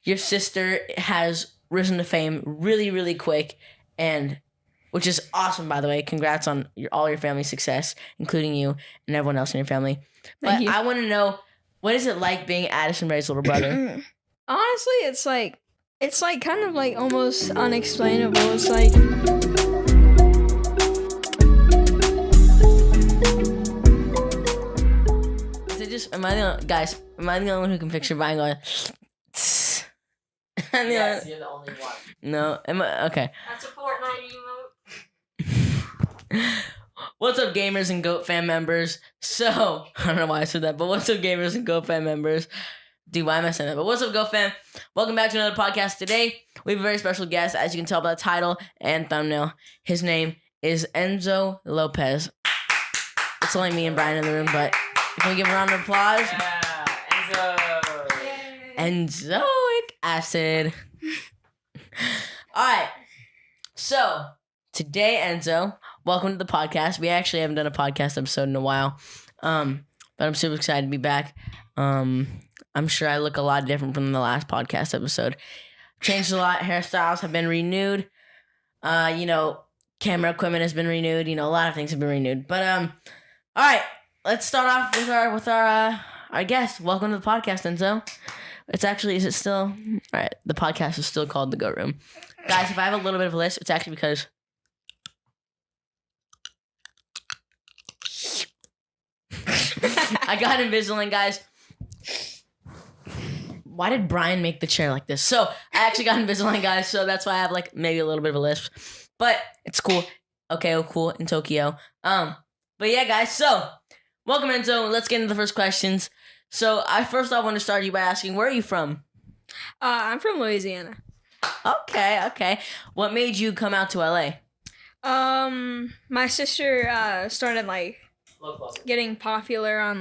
your sister has risen to fame really, really quick, and which is awesome, by the way. Congrats on all your family success, including you and everyone else in your family. But I want to know, what is it like being Addisonrae's little brother? Honestly, it's like kind of like almost unexplainable. It's like is it just am I the only one who can picture Brian going? Yes, you're the only one. No, okay. That's a Fortnite emote. What's up, gamers and GOAT fan members? So, I don't know why I said that, but what's up, gamers and GOAT fan members? Dude, why am I saying that? But what's up, GOAT fam? Welcome back to another podcast. Today, we have a very special guest, as you can tell by the title and thumbnail. His name is Enzo Lopez. It's only me and Brian in the room, but can we give a round of applause? Yeah, Enzo. Enzoic acid. Alright, so today, Enzo, welcome to the podcast. We actually haven't done a podcast episode in a while, but I'm super excited to be back. I'm sure I look a lot different from the last podcast episode. Changed a lot. Hairstyles have been renewed. Camera equipment has been renewed. A lot of things have been renewed. But all right, let's start off with our guest. Welcome to the podcast, Enzo. Is it still? All right, the podcast is still called The Goat Room. Guys, if I have a little bit of a list, it's actually because I got Invisalign, guys. Why did Brian make the chair like this? So, I actually got Invisalign, guys, so that's why I have, maybe a little bit of a lisp. But, it's cool. Okay, cool, in Tokyo. But yeah, guys, so, welcome, Enzo. Let's get into the first questions. So, I want to start you by asking, where are you from? I'm from Louisiana. Okay. What made you come out to LA? My sister started, getting popular on,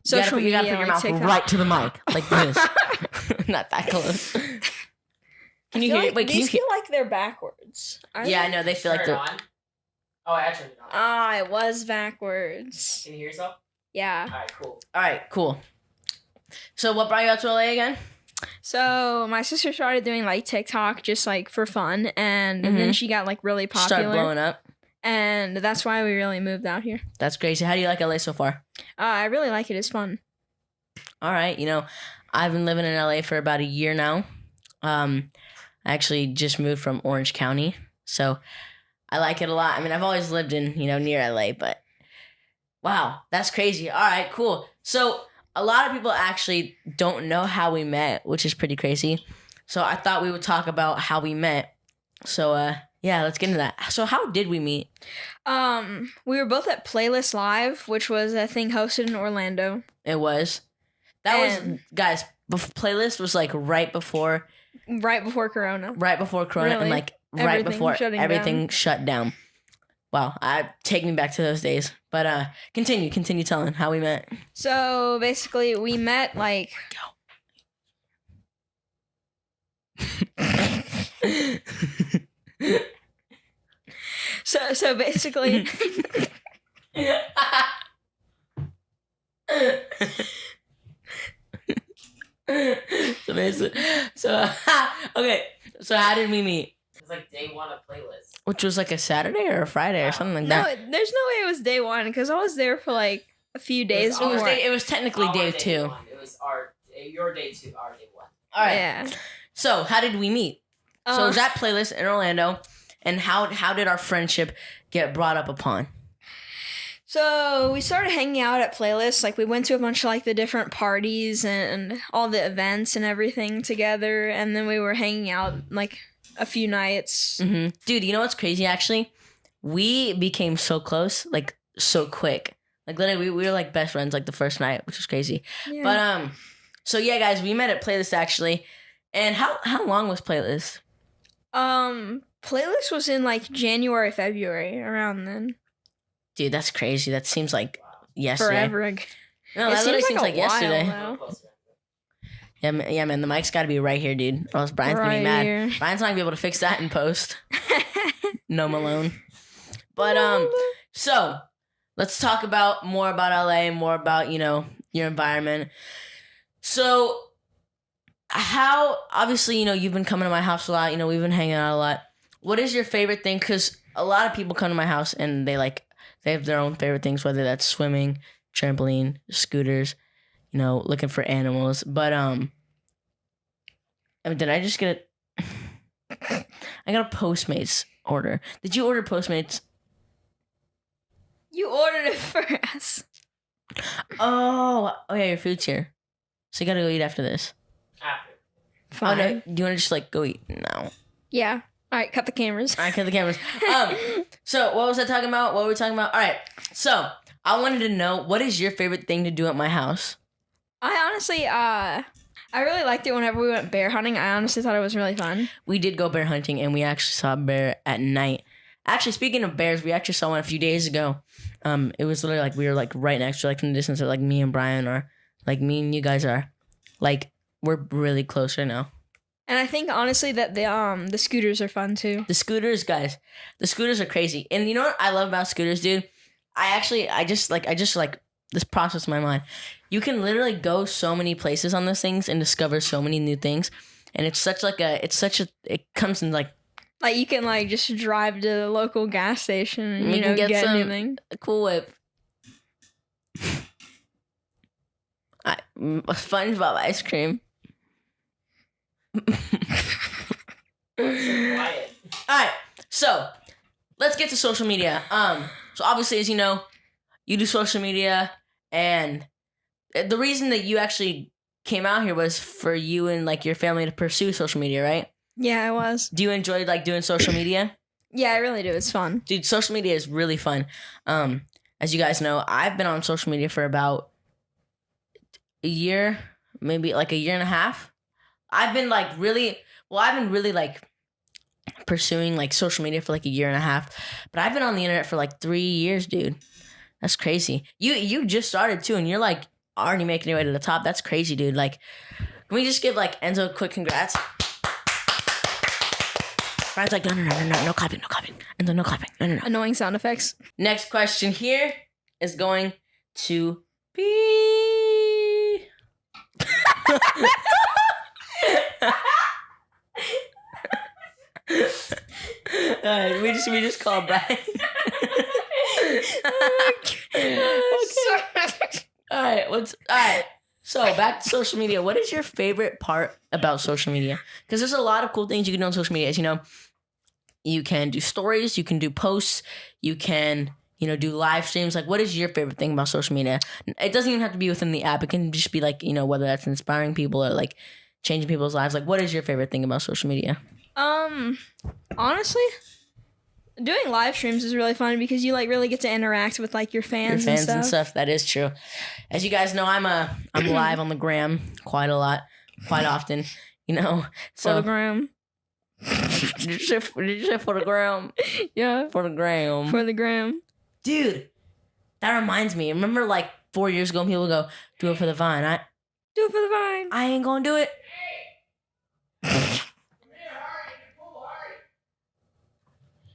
social media. You gotta put your mouth TikTok. right to the mic, like this. Not that close. Can you hear it? Wait, can you hear? Feel like they're backwards. Yeah, I know. They feel like they're... on. Oh, I turned it on. It was backwards. Can you hear yourself? Yeah. Alright, cool. So what brought you out to LA again? So my sister started doing TikTok just for fun, and then she got really popular. Started blowing up. And that's why we really moved out here. That's crazy. How do you like LA so far? I really like it. It's fun. All right. I've been living in LA for about a year now. I actually just moved from Orange County, so I like it a lot. I mean, I've always lived in, near LA, but wow, that's crazy. All right, cool. So a lot of people actually don't know how we met, which is pretty crazy. So I thought we would talk about how we met. So, yeah, let's get into that. So how did we meet? We were both at Playlist Live, which was a thing hosted in Orlando. It was. Guys, Playlist was right before Corona. Right before Corona, Really? and right before everything down. shut down. Wow, take me back to those days. But continue telling how we met. So basically, we met So basically, okay. So how did we meet? It's day one of Playlist. Which was a Saturday or a Friday or something like no, that. there's no way it was day one because I was there for a few days before. It was technically day two. It was your day two, our day one. All right. Yeah. So how did we meet? So it was at Playlist in Orlando, and how did our friendship get brought up upon? So we started hanging out at Playlist. We went to a bunch of the different parties and all the events and everything together, and then we were hanging out a few nights. Mm-hmm. Dude, you know what's crazy? Actually, we became so close, so quick. Literally, we were best friends the first night, which was crazy. Yeah. But so yeah, guys, we met at Playlist actually. And how long was Playlist? Playlist was in January, February, around then. Dude, that's crazy. That seems like yesterday. Forever ago. No, that literally seems like yesterday. Yeah, man, the mic's got to be right here, dude. Or else Brian's going to be mad. Here. Brian's not going to be able to fix that in post. No, Malone. But, so, let's talk more about LA, more about, your environment. So, how, obviously, you've been coming to my house a lot. We've been hanging out a lot. What is your favorite thing? Because a lot of people come to my house and they have their own favorite things, whether that's swimming, trampoline, scooters, looking for animals. But, did I just get I got a Postmates order. Did you order Postmates? You ordered it for us. Oh yeah, your food's here. So you gotta go eat after this. After. Fine. Oh, no, do you want to just go eat now? Yeah. All right, cut the cameras. All right, cut the cameras. So what was I talking about? What were we talking about? All right. So I wanted to know, what is your favorite thing to do at my house? I honestly, I really liked it whenever we went bear hunting. I honestly thought it was really fun. We did go bear hunting, and we actually saw a bear at night. Actually, speaking of bears, we actually saw one a few days ago. It was literally we were right next to, from the distance of me and Brian are, me and you guys are, we're really close right now. And I think honestly that the scooters are fun too. The scooters, guys, the scooters are crazy. And you know what I love about scooters, dude? I just this process in my mind. You can literally go so many places on those things and discover so many new things. And it comes in you can just drive to the local gas station and you can get anything. A Cool Whip. SpongeBob ice cream. Quiet. Alright, so let's get to social media. So obviously, as you know, you do social media, and the reason that you actually came out here was for you and your family to pursue social media, right? Yeah, it was. Do you enjoy doing social media? Yeah, I really do. It's fun. Dude, social media is really fun. As you guys know, I've been on social media for about a year, maybe a year and a half. I've been really pursuing social media for a year and a half, but I've been on the internet for 3 years, dude. That's crazy. You just started too, and you're already making your way to the top. That's crazy, dude. Can we just give Enzo a quick congrats? Brian's no clapping, Enzo, no clapping, no. Annoying sound effects. Next question here is going to be. Alright, we just call Brian. Alright. So back to social media. What is your favorite part about social media? Because there's a lot of cool things you can do on social media. As you know, you can do stories, you can do posts, you can do live streams. What is your favorite thing about social media? It doesn't even have to be within the app. It can just be whether that's inspiring people or changing people's lives. What is your favorite thing about social media? Honestly, doing live streams is really fun because you really get to interact with your fans and stuff. That is true. As you guys know, I'm live on the gram quite often. So For the gram. Did you say for the gram? Yeah. For the gram. For the gram. Dude, that reminds me. Remember 4 years ago, people go, do it for the vine. Do it for the vine. I ain't gonna do it.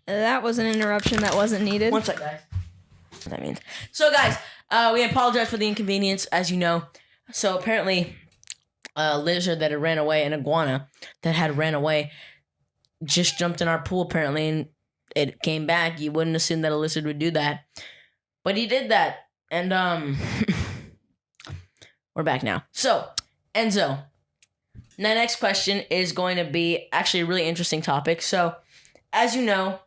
That was an interruption that wasn't needed. One sec, guys. What that means. So, guys, we apologize for the inconvenience, as you know. So, apparently, a lizard that had ran away, an iguana that had ran away, just jumped in our pool, apparently, and it came back. You wouldn't assume that a lizard would do that. But he did that. And, we're back now. So, Enzo, the next question is going to be actually a really interesting topic. So, as you know,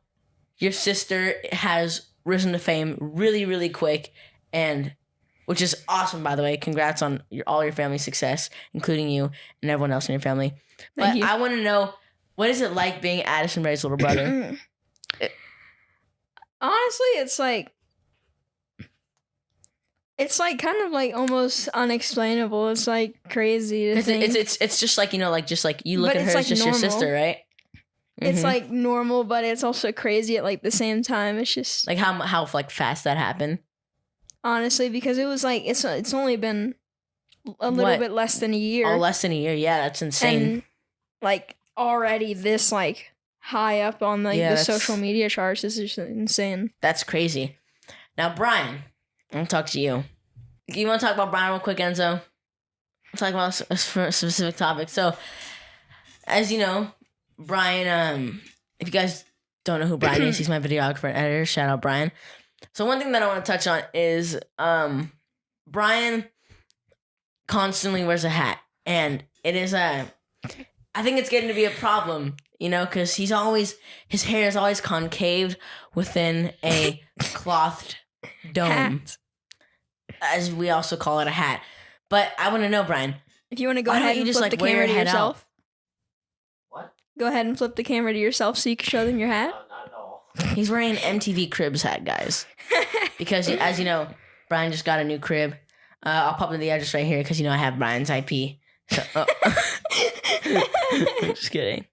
your sister has risen to fame really, really quick, and which is awesome, by the way. Congrats on all your family success, including you and everyone else in your family. But I want to know, what is it like being Addisonrae's little brother? Honestly, it's kind of almost unexplainable. It's crazy to think. It's just you look But at her, it's it's just normal. your sister, right? It's normal, but it's also crazy at the same time. It's just how fast that happened. Honestly, because it was it's only been a little bit less than a year. Oh, less than a year. Yeah, that's insane. And already this high up on the social media charts is just insane. That's crazy. Now, Brian, I'm gonna talk to you. You want to talk about Brian real quick, Enzo? talking about a specific topic. So, as you know, Brian, if you guys don't know who Brian is, he's my videographer and editor. Shout out, Brian. So one thing that I want to touch on is Brian constantly wears a hat. And it is I think it's getting to be a problem, because his hair is always concaved within a clothed dome. Hat. As we also call it, a hat. But I want to know, Brian. If you want to go ahead and flip the camera to yourself. What? Go ahead and flip the camera to yourself so you can show them your hat. No, not at all. He's wearing an MTV Cribs hat, guys. Because, as you know, Brian just got a new crib. I'll pop in the address right here because, I have Brian's IP. So, just kidding.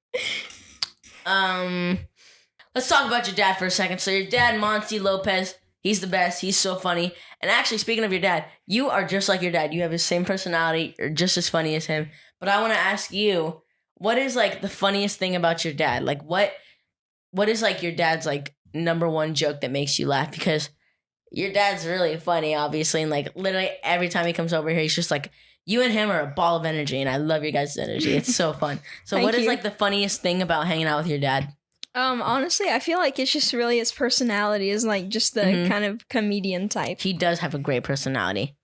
Let's talk about your dad for a second. So your dad, Monty Lopez, he's the best. He's so funny. And actually, speaking of your dad, you are just like your dad. You have his same personality. You're just as funny as him. But I want to ask you, what is the funniest thing about your dad? What is your dad's number one joke that makes you laugh? Because your dad's really funny, obviously, and literally every time he comes over here, he's just you and him are a ball of energy, and I love your guys' energy. It's so fun. So what is the funniest thing about hanging out with your dad? Honestly, I feel like it's just really his personality is just the kind of comedian type. He does have a great personality.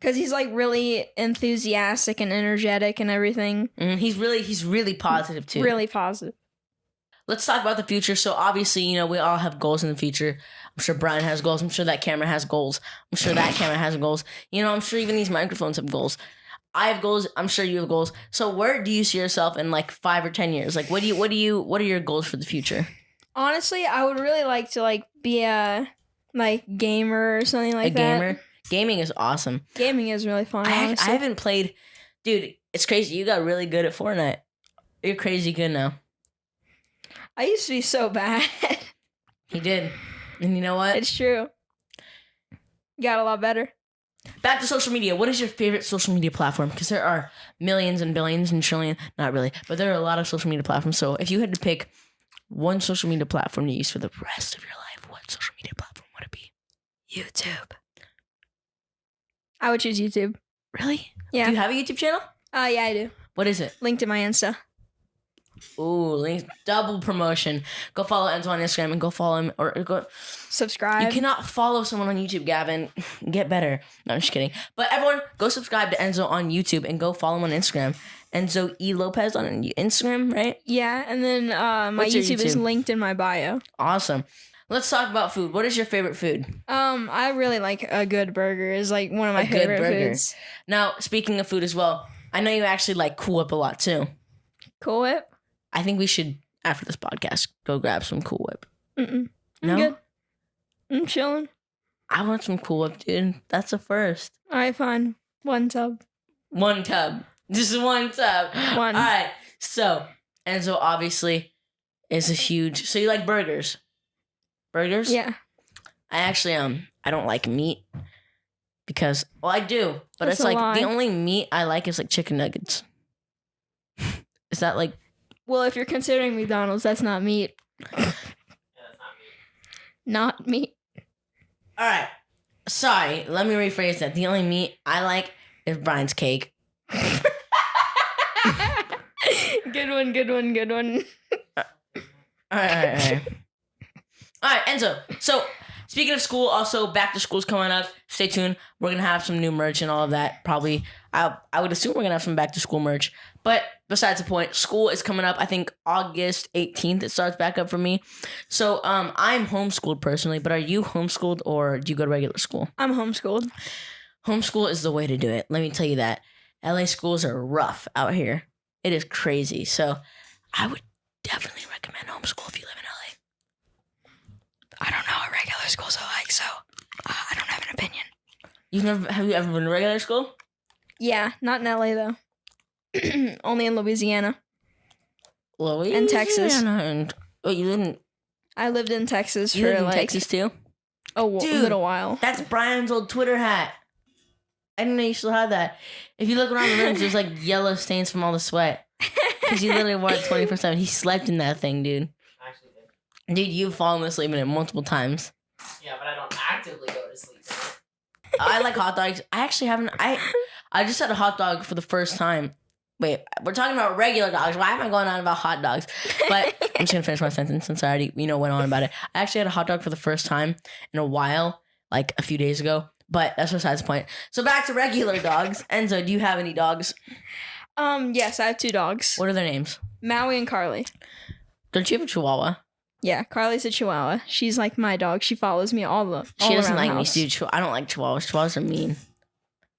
Because he's really enthusiastic and energetic and everything. He's really positive too. Really positive. Let's talk about the future. So obviously, we all have goals in the future. I'm sure Brian has goals. I'm sure that camera has goals. I'm sure that camera has goals. I'm sure even these microphones have goals. I have goals. I'm sure you have goals. So where do you see yourself in 5 or 10 years? What are your goals for the future? Honestly, I would really like to be a gamer or something like that. A gamer? Gaming is awesome. Gaming is really fun. I haven't played. Dude, it's crazy. You got really good at Fortnite. You're crazy good now. I used to be so bad. He did. And you know what? It's true. Got a lot better. Back to social media. What is your favorite social media platform? Because there are millions and billions and trillions. Not really. But there are a lot of social media platforms. So if you had to pick one social media platform to use for the rest of your life, what social media platform would it be? YouTube. I would choose YouTube. Really? Yeah. Do you have a YouTube channel? Yeah, I do. What is it? Linked in my Insta. Ooh, links, double promotion. Go follow Enzo on Instagram and go follow him or go subscribe. You cannot follow someone on YouTube, Gavin. Get better. No, I'm just kidding. But everyone, go subscribe to Enzo on YouTube and go follow him on Instagram. Enzo E. Lopez on Instagram, right? Yeah, and then my YouTube is linked in my bio. Awesome. Let's talk about food. What is your favorite food? I really like a good burger. Is one of my favorite foods. Now, speaking of food as well, I know you actually like Cool Whip a lot too. Cool Whip? I think we should, after this podcast, go grab some Cool Whip. I'm no? good. I'm chilling. I want some Cool Whip, dude. That's a first. All right, fine. One tub. One tub. Just one tub. One. All right. So, Enzo obviously is a huge... So you like burgers? Burgers? Yeah. I actually, I don't like meat because... Well, I do. But That's it's lie. the only meat I like is chicken nuggets. Is that Well, if you're considering McDonald's, that's not meat. Yeah, that's Not meat. All right. Sorry. Let me rephrase that. The only meat I like is Brian's cake. Good one. All right. All right, Enzo. So, speaking of school, also back to school's coming up. Stay tuned. We're gonna have some new merch and all of that. Probably, I would assume we're gonna have some back to school merch. But besides the point, school is coming up. I think August 18th it starts back up for me. So, I'm homeschooled personally. But are you homeschooled or do you go to regular school? I'm homeschooled. Homeschool is the way to do it. Let me tell you that. LA schools are rough out here. It is crazy. So, I would definitely recommend homeschool if you live in LA. I don't know what regular schools are like, so I don't have an opinion. Have you ever been to regular school? Yeah, not in LA though. Only in Louisiana. Louisiana and Texas. You didn't? I lived in Texas You for lived in Texas too? a little while. That's Brian's old Twitter hat. I didn't know you still had that. If you look around the room, there's yellow stains from all the sweat. Because he literally wore it 24/7. He slept in that thing, dude. I actually did. Dude, you've fallen asleep in it multiple times. Yeah, but I don't actively go to sleep. I like hot dogs. I actually haven't. I I just had a hot dog for the first time. Wait, we're talking about regular dogs. Why am I going on about hot dogs? But I'm just gonna finish my sentence since I already, went on about it. I actually had a hot dog for the first time in a while, like a few days ago. But that's besides the point. So back to regular dogs. Enzo, do you have any dogs? Yes, I have 2 dogs. What are their names? Maui and Carly. Don't you have a Chihuahua? Yeah, Carly's a Chihuahua. She's like my dog. She follows me all She doesn't around like the me, house. dude. I don't like Chihuahuas. Chihuahuas are mean.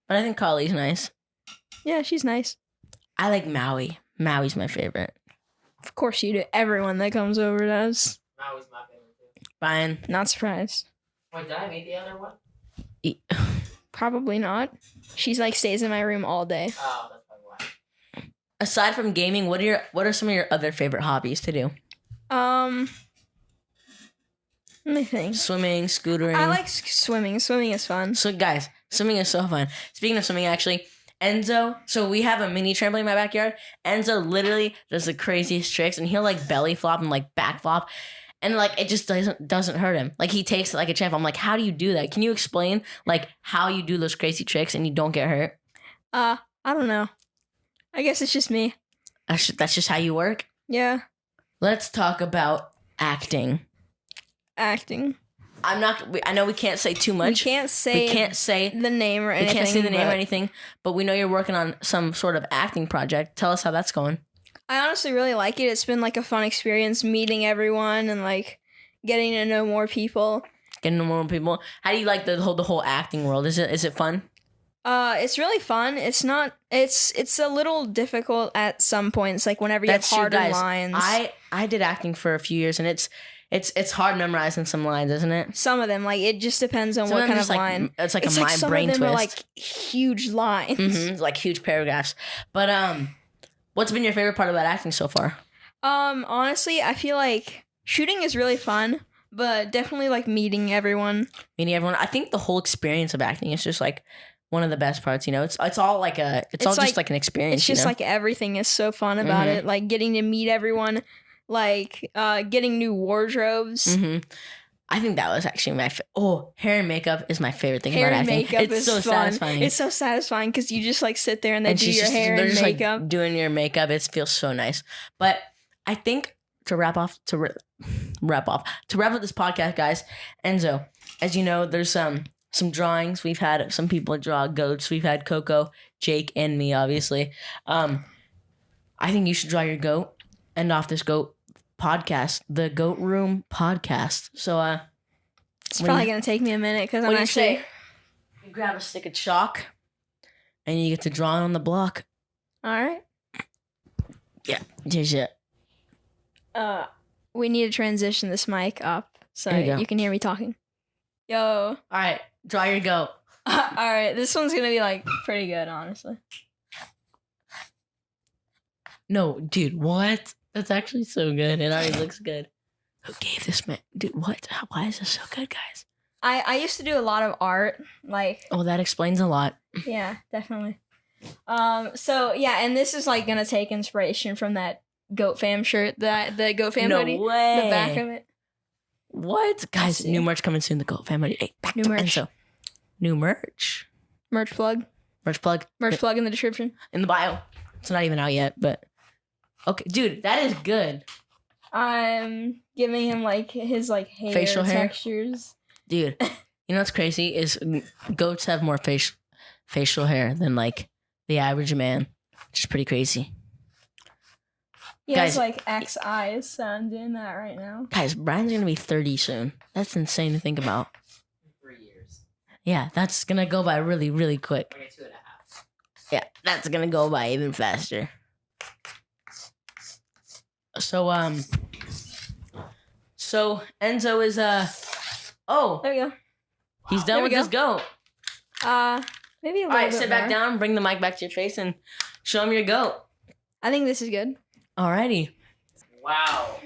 But I think Carly's nice. Yeah, she's nice. I like Maui. Maui's my favorite. Of course you do. Everyone that comes over does. Maui's my favorite too. Brian. Not surprised. Wait, did I meet the other one? Probably not. She's like stays in my room all day. Oh, that's probably why. Aside from gaming, what are some of your other favorite hobbies to do? Let me think. Swimming, scootering. I like swimming. Swimming is fun. So guys, swimming is so fun. Speaking of swimming, actually, Enzo, so we have a mini trampoline in my backyard. Enzo literally does the craziest tricks, and he'll like belly flop and like back flop, and like it just doesn't hurt him. Like he takes it like a champ. I'm like, how do you do that? Can you explain like how you do those crazy tricks and you don't get hurt? I don't know. I guess it's just me. That's just how you work. Yeah. Let's talk about acting. Acting. I know we can't say too much. We can't say the name or anything. We can't say the name or anything, but we know you're working on some sort of acting project. Tell us how that's going. I honestly really like it. It's been like a fun experience meeting everyone and like getting to know more people. Getting to know more people. How do you like the whole acting world? Is it fun? It's really fun. It's not. It's a little difficult at some points. Like whenever you have harder lines. I did acting for a few years, and it's hard memorizing some lines, isn't it? Some of them, like it just depends on what kind of line. It's like a mind brain twist. Some of them are like huge lines, like huge paragraphs. But what's been your favorite part about acting so far? Honestly, I feel like shooting is really fun, but definitely like meeting everyone. I think the whole experience of acting is just like one of the best parts. It's all like just like an experience. It's just like everything is so fun about it. Like getting to meet everyone, like getting new wardrobes. I think that was actually my hair and makeup is my favorite thing hair about and acting. Makeup it's is so fun. satisfying. It's so satisfying because you just like sit there and they do your hair and makeup. Like, doing your makeup, it feels so nice. But I think to wrap up this podcast, guys, Enzo, as you know, there's some drawings. We've had some people draw goats. We've had Coco, Jake, and me, obviously. I think you should draw your goat. End off this goat podcast, the Goat Room podcast. So it's probably gonna take me a minute because I'm actually. You grab a stick of chalk, and you get to draw it on the block. All right. Yeah, here's it. We need to transition this mic up so you can hear me talking. Yo. All right, draw your goat. All right, this one's gonna be like pretty good, honestly. No, dude, what? That's actually so good. It already looks good. Who gave this man? Dude, what? Why is this so good, guys? I used to do a lot of art, like. Oh, that explains a lot. Yeah, definitely. So yeah, and this is like gonna take inspiration from that Goat Fam shirt, the Goat Fam hoodie. No way. The back of it. What? Guys, new merch coming soon. The Goat Fam hoodie. Hey, back new to merch. Enzo. New merch. Merch plug. Merch plug. Merch plug in the description. In the bio. It's not even out yet, but okay, dude, that is good. I'm giving him like his like hair facial textures. Dude, you know what's crazy is goats have more facial hair than like the average man, which is pretty crazy. He has like X eyes, so I'm doing that right now. Guys, Brian's gonna be 30 soon. That's insane to think about. 3 years. Yeah, that's gonna go by really, really quick. Okay, 2.5. Yeah, that's gonna go by even faster. So Enzo is oh, there we go. He's done with his goat. Maybe a little bit. All right, sit back more. down, bring the mic back to your face, and show him your goat. I think this is good. Alrighty. Wow.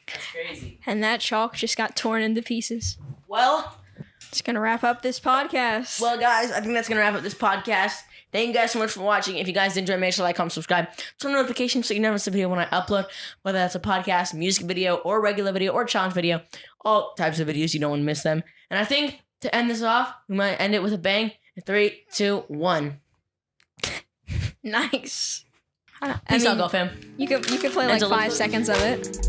That's crazy. And that chalk just got torn into pieces. Well, it's gonna wrap up this podcast. Well, guys, I think that's gonna wrap up this podcast. Thank you guys so much for watching. If you guys did enjoy, make sure to like, comment, subscribe, turn on notifications so you never miss a video when I upload, whether that's a podcast, music video, or regular video, or challenge video. All types of videos, you don't want to miss them. And I think to end this off, we might end it with a bang. 3, 2, 1. Nice. Peace out, Go fam. You could play like Angela. 5 seconds of it.